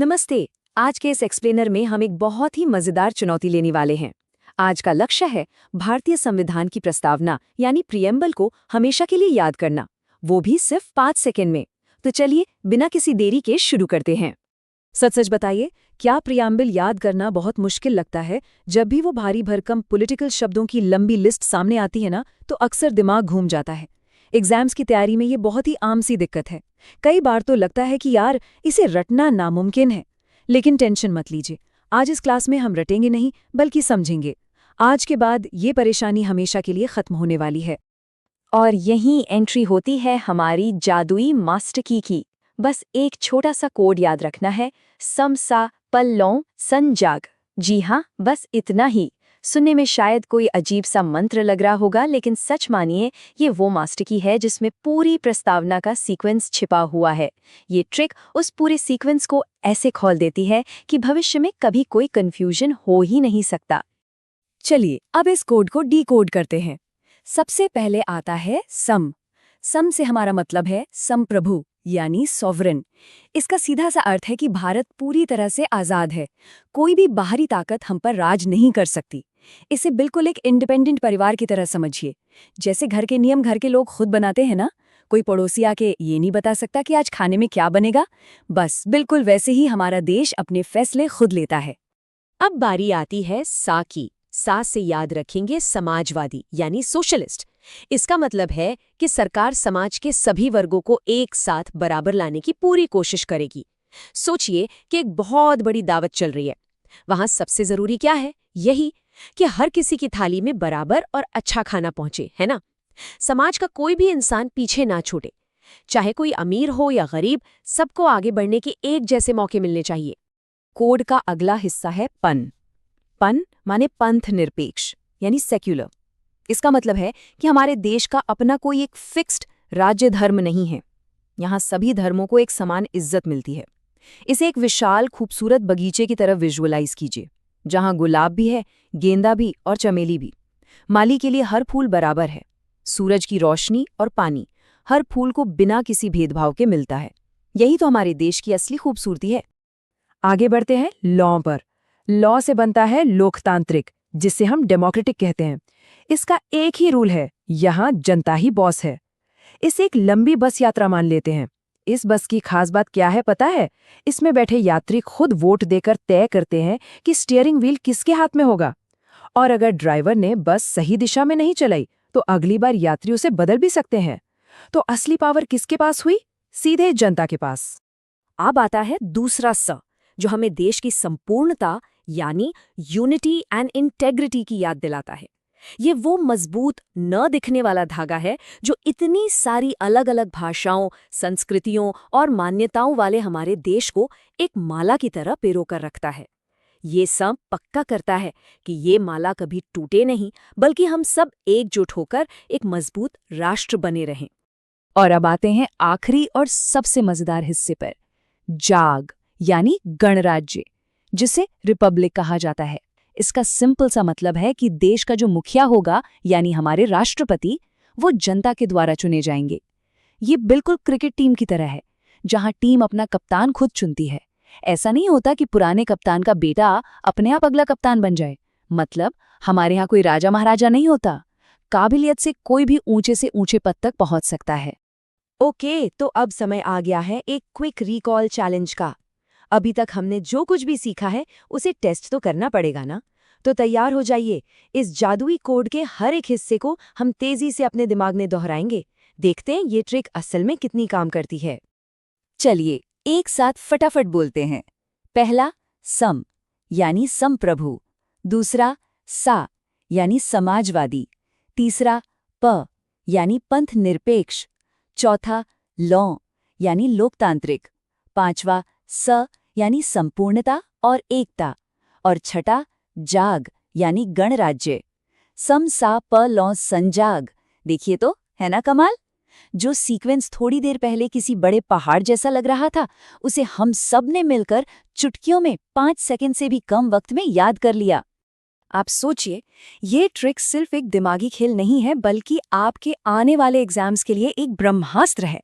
नमस्ते। आज के इस एक्सप्लेनर में हम एक बहुत ही मजेदार चुनौती लेने वाले हैं। आज का लक्ष्य है भारतीय संविधान की प्रस्तावना यानी प्रियम्बल को हमेशा के लिए याद करना, वो भी सिर्फ 5 सेकंड में। तो चलिए बिना किसी देरी के शुरू करते हैं। सच सच बताइए, क्या प्रियम्बल याद करना बहुत मुश्किल लगता है? जब भी वो भारी भरकम पॉलिटिकल शब्दों की लंबी लिस्ट सामने आती है ना, तो अक्सर दिमाग घूम जाता है। एग्जाम्स की तैयारी में ये बहुत ही आम सी दिक्कत है। कई बार तो लगता है कि यार इसे रटना नामुमकिन है। लेकिन टेंशन मत लीजिए, आज इस क्लास में हम रटेंगे नहीं बल्कि समझेंगे। आज के बाद ये परेशानी हमेशा के लिए खत्म होने वाली है। और यहीं एंट्री होती है हमारी जादुई मास्टर की। बस एक छोटा सा कोड याद रखना है, सम सा पल लौं सन जाग। जी हाँ, बस इतना ही। सुनने में शायद कोई अजीब सा मंत्र लग रहा होगा, लेकिन सच मानिए ये वो मास्टर की है जिसमें पूरी प्रस्तावना का सीक्वेंस छिपा हुआ है। ये ट्रिक उस पूरे सीक्वेंस को ऐसे खोल देती है कि भविष्य में कभी कोई कंफ्यूजन हो ही नहीं सकता। चलिए अब इस कोड को डीकोड करते हैं। सबसे पहले आता है सम। सम से हमारा मतलब है संप्रभु यानी सॉवरेन। इसका सीधा सा अर्थ है कि भारत पूरी तरह से आजाद है। कोई भी बाहरी ताकत हम पर राज नहीं कर सकती। इसे बिल्कुल एक इंडिपेंडेंट परिवार की तरह समझिए। जैसे घर के नियम घर के लोग खुद बनाते हैं ना, कोई पड़ोसी आके ये नहीं बता सकता कि आज खाने में क्या बनेगा। बस बिल्कुल वैसे ही हमारा देश अपने फैसले खुद लेता है। अब बारी आती है सा की। सा से याद रखेंगे समाजवादी यानी सोशलिस्ट। इसका मतलब है कि सरकार समाज के सभी वर्गों को एक साथ बराबर लाने की पूरी कोशिश करेगी। सोचिए कि एक बहुत बड़ी दावत चल रही है। वहां सबसे जरूरी क्या है? यही कि हर किसी की थाली में बराबर और अच्छा खाना पहुंचे, है ना? समाज का कोई भी इंसान पीछे ना छूटे, चाहे कोई अमीर हो या गरीब, सबको आगे बढ़ने के एक जैसे मौके मिलने चाहिए। कोड का अगला हिस्सा है पन। पन माने पंथ निरपेक्ष यानी सेक्युलर। इसका मतलब है कि हमारे देश का अपना कोई एक फिक्स्ड राज्य धर्म नहीं है। यहाँ सभी धर्मों को एक समान इज्जत मिलती है। इसे एक विशाल खूबसूरत बगीचे की तरह विजुअलाइज कीजिए, जहाँ गुलाब भी है, गेंदा भी और चमेली भी। माली के लिए हर फूल बराबर है। सूरज की रोशनी और पानी हर फूल को बिना किसी भेदभाव के मिलता है। यही तो हमारे देश की असली खूबसूरती है। आगे बढ़ते हैं लॉ पर। लॉ से बनता है लोकतांत्रिक, जिसे हम डेमोक्रेटिक कहते हैं। इसका एक ही रूल है, यहाँ जनता ही बॉस है। इसे एक लंबी बस यात्रा मान लेते हैं। इस बस की खास बात क्या है पता है? इसमें बैठे यात्री खुद वोट देकर तय करते हैं कि स्टीयरिंग व्हील किसके हाथ में होगा। और अगर ड्राइवर ने बस सही दिशा में नहीं चलाई तो अगली बार यात्री उसे बदल भी सकते हैं। तो असली पावर किसके पास हुई? सीधे जनता के पास। अब आता है दूसरा स, जो हमें देश की संपूर्णता यानी यूनिटी एंड इंटेग्रिटी की याद दिलाता है। ये वो मजबूत न दिखने वाला धागा है जो इतनी सारी अलग अलग भाषाओं, संस्कृतियों और मान्यताओं वाले हमारे देश को एक माला की तरह पिरोकर रखता है। ये सब पक्का करता है कि ये माला कभी टूटे नहीं, बल्कि हम सब एकजुट होकर एक मजबूत राष्ट्र बने रहें। और अब आते हैं आखिरी और सबसे मजेदार हिस्से पर, जाग यानी गणराज्य, जिसे रिपब्लिक कहा जाता है। इसका सिंपल सा मतलब है कि देश का जो मुखिया होगा यानी हमारे राष्ट्रपति, वो जनता के द्वारा चुने जाएंगे। ये बिल्कुल क्रिकेट टीम की तरह है, जहां टीम अपना कप्तान खुद चुनती है। ऐसा नहीं होता कि पुराने कप्तान का बेटा अपने आप अगला कप्तान बन जाए। मतलब हमारे यहाँ कोई राजा महाराजा नहीं होता। काबिलियत से कोई भी ऊंचे से ऊंचे पद तक पहुंच सकता है। ओके, तो अब समय आ गया है एक क्विक रिकॉल चैलेंज का। अभी तक हमने जो कुछ भी सीखा है उसे टेस्ट तो करना पड़ेगा ना। तो तैयार हो जाइए। इस जादुई कोड के हर एक हिस्से को हम तेजी से अपने दिमाग में दोहराएंगे। देखते हैं ये ट्रिक असल में कितनी काम करती है। चलिए एक साथ फटाफट बोलते हैं। पहला सम यानी संप्रभु, दूसरा सा यानी समाजवादी, तीसरा प यानी पंथ निरपेक्ष, चौथा लॉ यानी लोकतांत्रिक, पांचवा स यानी संपूर्णता और एकता, और छठा जाग यानी गणराज्य। सम सा प लौ संजाग। देखिए तो, है ना कमाल? जो सीक्वेंस थोड़ी देर पहले किसी बड़े पहाड़ जैसा लग रहा था, उसे हम सब ने मिलकर चुटकियों में 5 सेकंड से भी कम वक्त में याद कर लिया। आप सोचिए, ये ट्रिक सिर्फ एक दिमागी खेल नहीं है, बल्कि आपके आने वाले एग्जाम्स के लिए एक ब्रह्मास्त्र है।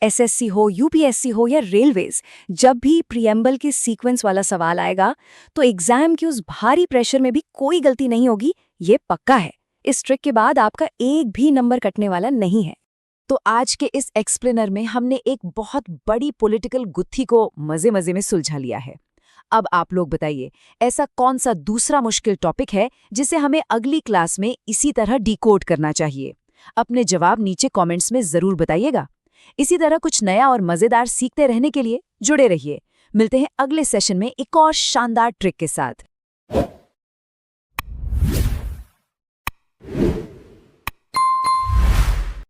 एसएससी हो, यूपीएससी हो या रेलवेज, जब भी प्रिएम्बल के सीक्वेंस वाला सवाल आएगा तो एग्जाम के उस भारी प्रेशर में भी कोई गलती नहीं होगी, ये पक्का है। इस ट्रिक के बाद आपका एक भी नंबर कटने वाला नहीं है। तो आज के इस एक्सप्लेनर में हमने एक बहुत बड़ी पॉलिटिकल गुत्थी को मजे मजे में सुलझा लिया है। अब आप लोग बताइए, ऐसा कौन सा दूसरा मुश्किल टॉपिक है जिसे हमें अगली क्लास में इसी तरह डिकोड करना चाहिए? अपने जवाब नीचे कमेंट्स में जरूर बताइएगा। इसी तरह कुछ नया और मजेदार सीखते रहने के लिए जुड़े रहिए। मिलते हैं अगले सेशन में एक और शानदार ट्रिक के साथ।